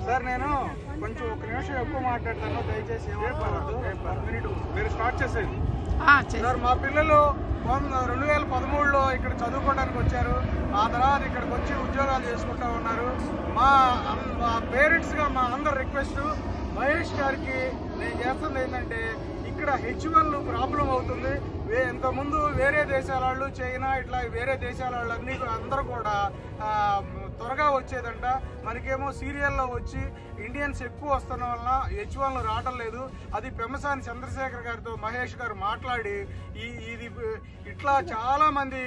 Sir నేను కొంచెం ఒక నిమిషం ఎక్కువ మాట్లాడతాను, దయచేసి మీరు స్టార్ట్ చేసేది. సార్ మా పిల్లలు 2013లో ఇక్కడ చదువుకోవడానికి వచ్చారు. ఆ తర్వాత ఇక్కడికి వచ్చి ఉద్యోగాలు చేసుకుంటూ ఉన్నారు. మా పేరెంట్స్గా మా అందరి రిక్వెస్ట్, మహేష్ గారికి నేను చేస్తుంది ఏంటంటే, ఇక్కడ H1 ప్రాబ్లం అవుతుంది. ఇంతకుముందు వేరే దేశాల వాళ్ళు, చైనా ఇట్లా వేరే దేశాల వాళ్ళన్నీ అందరూ కూడా త్వరగా వచ్చేదంట. మనకేమో సీరియల్లో వచ్చి ఇండియన్స్ ఎక్కువ వస్తున్న వలన H1 రావడం లేదు. అది పెమ్మసాని చంద్రశేఖర్ గారితో మహేష్ గారు మాట్లాడి ఇది ఇట్లా చాలా మంది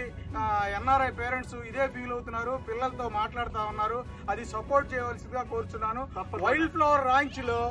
NRI పేరెంట్స్ ఇదే ఫీల్ అవుతున్నారు, పిల్లలతో మాట్లాడుతూ ఉన్నారు. అది సపోర్ట్ చేయవలసిందిగా కోరుచున్నాను. వైల్డ్ ఫ్లవర్ రాంచ్లో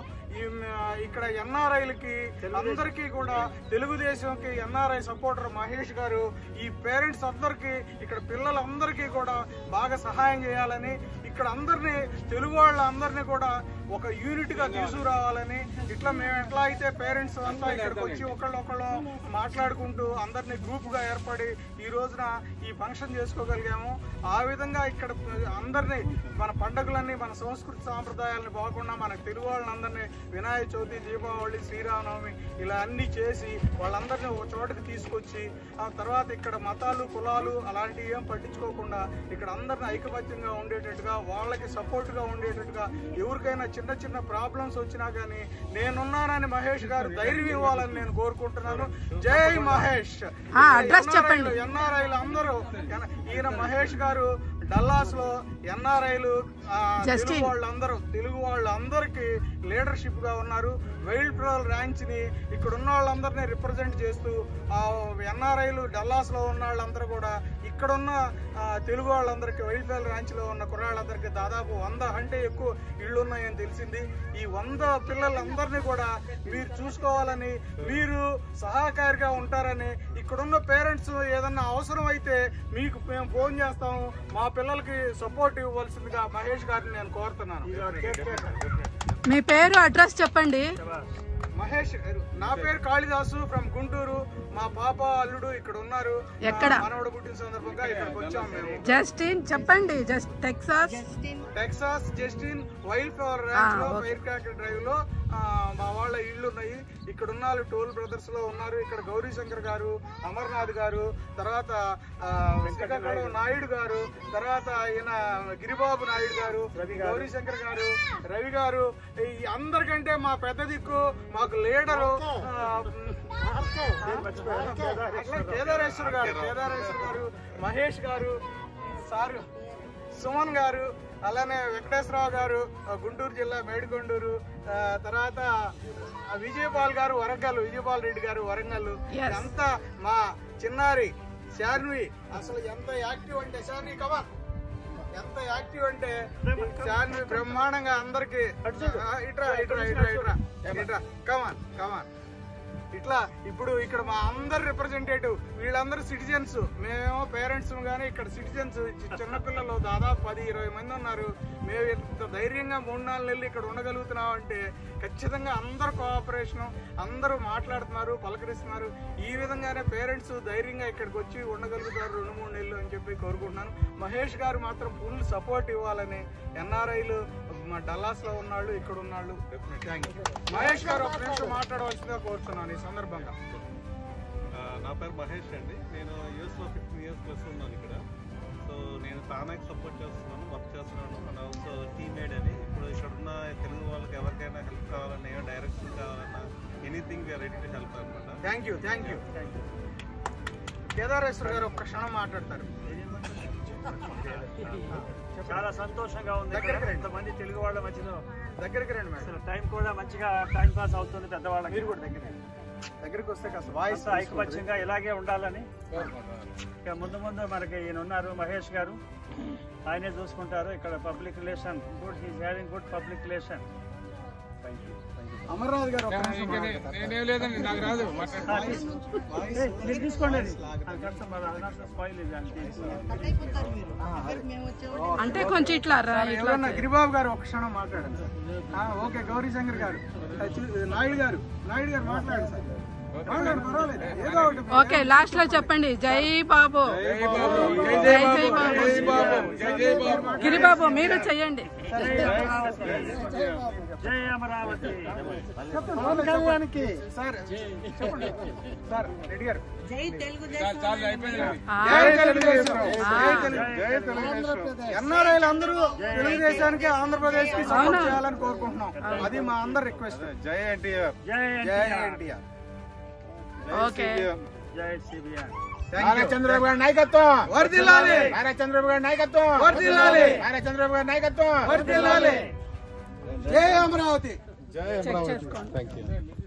ఇక్కడ NRIలకి అందరికీ కూడా, తెలుగుదేశంకి NRI సపోర్టర్ మహేష్ గారు ఈ పేరెంట్స్ అందరికీ, ఇక్కడ పిల్లలందరికీ కూడా బాగా సహాయం చేయాలని, ఇక్కడ అందరినీ తెలుగు వాళ్ళందరినీ కూడా ఒక యూనిట్ గా తీసుకురావాలని, ఇట్లా మేము ఎట్లా అయితే పేరెంట్స్ అంతా ఇక్కడికి వచ్చి ఒకళ్ళొకళ్ళు మాట్లాడుకుంటూ అందరినీ గ్రూప్ గా ఏర్పడి ఈ రోజున ఈ ఫంక్షన్ చేసుకోగలిగాము. ఆ విధంగా ఇక్కడ అందరినీ మన పండుగలన్నీ, మన సంస్కృతి సాంప్రదాయాలని బాగుండా మనకు తెలుగు వాళ్ళందరినీ వినాయక చవితి, దీపావళి, శ్రీరామనవమి ఇలా అన్ని చేసి వాళ్ళందరినీ ఒక చోటకి తీసుకొచ్చి, ఆ తర్వాత ఇక్కడ మతాలు, కులాలు అలాంటివి ఏం పట్టించుకోకుండా ఇక్కడ అందరిని ఐకమత్యంగా ఉండేటట్టుగా, వాళ్ళకి సపోర్ట్ గా ఉండేటట్టుగా, ఎవరికైనా చిన్న చిన్న ప్రాబ్లమ్స్ వచ్చినా కానీ నేనున్నానని మహేష్ గారు ధైర్యం ఇవ్వాలని నేను కోరుకుంటున్నాను. జై మహేష్. NRIలు అందరూ, ఈయన మహేష్ గారు డల్లాస్ లో NRIలు తెలుగు వాళ్ళందరికీ లీడర్షిప్ గా ఉన్నారు. వైల్డ్ ఫ్లవర్ ర్యాంచ్ ని ఇక్కడ ఉన్న వాళ్ళందరినీ రిప్రజెంట్ చేస్తూ, ఆ NRIలు డల్లాస్ లో ఉన్న వాళ్ళందరూ కూడా ఇక్కడున్న తెలుగు వాళ్ళందరికీ, వైల్డ్ ఫ్లవర్ ర్యాంచ్ లో ఉన్న కుర్రాళ్ళందరికీ దాదాపు 100 అంటే ఎక్కువ ఇళ్ళు ఉన్నాయని తెలిసింది. ఈ 100 పిల్లలందరినీ కూడా మీరు చూసుకోవాలని, మీరు సహకారిగా ఉంటారని, ఇక్కడున్న పేరెంట్స్ ఏదన్నా అవసరం అయితే మీకు మేము ఫోన్ చేస్తాము, మా పిల్లలకి సపోర్ట్ ఇవ్వాల్సిందిగా మహేష్ గారిని నేను కోరుతున్నాను. మీ పేరు, అడ్రస్ చెప్పండి. మహేష్, నా పేరు కాళిదాసు ఫ్రమ్ గుంటూరు. మా పాప అల్లుడు ఇక్కడ ఉన్నారు. ఎక్కడ? మనవడు పుట్టిన సందర్భంగా ఇక్కడికి వచ్చాము మేము. జస్టిన్ చెప్పండి. Texas Justin wild flower ranch లో, ఫైర్ క్రాకర్ డ్రైవ్ లో మా వాళ్ళ ఇళ్ళు ఉన్నాయి. ఇక్కడ ఉన్న టోల్ బ్రదర్స్ లో ఉన్నారు. ఇక్కడ గౌరీ శంకర్ గారు, అమర్నాథ్ గారు, తర్వాత శ్రీకాకుళం నాయుడు గారు, తర్వాత ఈయన గిరిబాబు నాయుడు గారు, గౌరీ శంకర్ గారు, రవి గారు, అందరికంటే మా పెద్ద దిక్కు, మాకు లీడరు కేదారేశ్వర్ గారు, మహేష్ గారు, సార్ సుమన్ గారు, అలానే వెంకటేశ్వరరావు గారు, గుంటూరు జిల్లా మేడికొండూరు, తర్వాత విజయపాల్ గారు వరంగల్, విజయపాల్ రెడ్డి గారు వరంగల్. అంతా మా చిన్నారి శాన్వి అసలు ఎంత యాక్టివ్ అంటే, శాన్వి కమాన్, ఎంత యాక్టివ్ అంటే శాన్వి బ్రహ్మాండంగా అందరికి ఇట్రా కమాన్ ఇట్లా. ఇప్పుడు ఇక్కడ మా అందరు రిప్రజెంటేటివ్, వీళ్ళందరూ సిటిజన్స్, మేమేమో పేరెంట్స్ కానీ ఇక్కడ సిటిజన్స్, చిన్నపిల్లలు దాదాపు 10-20 మంది ఉన్నారు. మేము ఇంత ధైర్యంగా 3-4 నెలలు ఇక్కడ ఉండగలుగుతున్నాం అంటే ఖచ్చితంగా అందరు కోఆపరేషను, అందరూ మాట్లాడుతున్నారు, పలకరిస్తున్నారు. ఈ విధంగానే పేరెంట్స్ ధైర్యంగా ఇక్కడికి వచ్చి ఉండగలుగుతారు 2-3 నెలలు అని చెప్పి కోరుకుంటున్నాను. మహేష్ గారు మాత్రం ఫుల్ సపోర్ట్ ఇవ్వాలని, NRIలు మా డల్లాస్ లో ఉన్నాళ్ళు, ఇక్కడ ఉన్నాళ్ళు. మహేష్ గారు ఒక నిమిషం మాట్లాడవలసిందిగా కోరుతున్నాను ఈ సందర్భంగా. నా పేరు మహేష్ అండి. నేను US లో 15 years ప్లస్ ఉన్నాను ఇక్కడ. సో నేను తానాకి సపోర్ట్ చేస్తున్నాను, వర్క్ చేస్తున్నాను. అండ్ ఆల్సో టీమ్ మేడ్ అని. ఇప్పుడు ఇక్కడ ఉన్న తెలుగు వాళ్ళకి ఎవరికైనా హెల్ప్ కావాలన్నా, ఏమైనా డైరెక్షన్ కావాలన్నా, anything we're ready to help అనమాట. Thank you. కేదారేశ్వర్ గారు ఒక్క క్షణం మాట్లాడతారు. చాలా సంతోషంగా ఉంది. ఇంతమంది తెలుగు వాళ్ళ మధ్యలో దగ్గరికి రండి మేడం. టైం కూడా మంచిగా టైం పాస్ అవుతుంది. పెద్దవాళ్ళకి మీరు కూడా దగ్గరికి వస్తే కాస్త వాయిస్ ఐకమత్యంగా ఇలాగే ఉండాలని. ఇక ముందు మనకి ఈయన ఉన్నారు మహేష్ గారు, ఆయనే చూసుకుంటారు. ఇక్కడ public relation good, he's having good public relation. Thank you. Amarnath గారు నేనేం లేదండి, నాకు రాదు. తీసుకోండి. అంటే కొంచెం ఇట్లా గిరిబాబు గారు ఒక క్షణం మాట్లాడండి. ఓకే, గౌరీ శంకర్ గారు, నాయుడు గారు మాట్లాడండి సార్. పర్వాలేదు, ఏదో ఒకటి. ఓకే, లాస్ట్ లో చెప్పండి. జై బాబు, జై జై బాబు. గిరిబాబు మీరు చెయ్యండి. జై అమరావతి. పవన్ కళ్యాణ్కి సార్ చెప్పండి సార్. రెడ్డి గారు ఆ, ఎన్ఆర్ఐలు అందరూ తెలుగుదేశానికి ఆంధ్రప్రదేశ్ కి సపోర్ట్ చేయాలని కోరుకుంటున్నాం. అది మా అందరి రిక్వెస్ట్. జై ఎన్టీఆర్. జై జై ఎన్టీఆర్. ఓకే. జై సిబిఎన్. నారా చంద్రబాబు గారి నాయకత్వం వర్ధిల్లాలి. నారా చంద్రబాబు గారి నాయకత్వం వర్ధిల్లాలి. నారా చంద్రబాబు గారి నాయకత్వం వర్ధిల్లాలి. జై అమరావతి. చెక్ చేసుకోండి.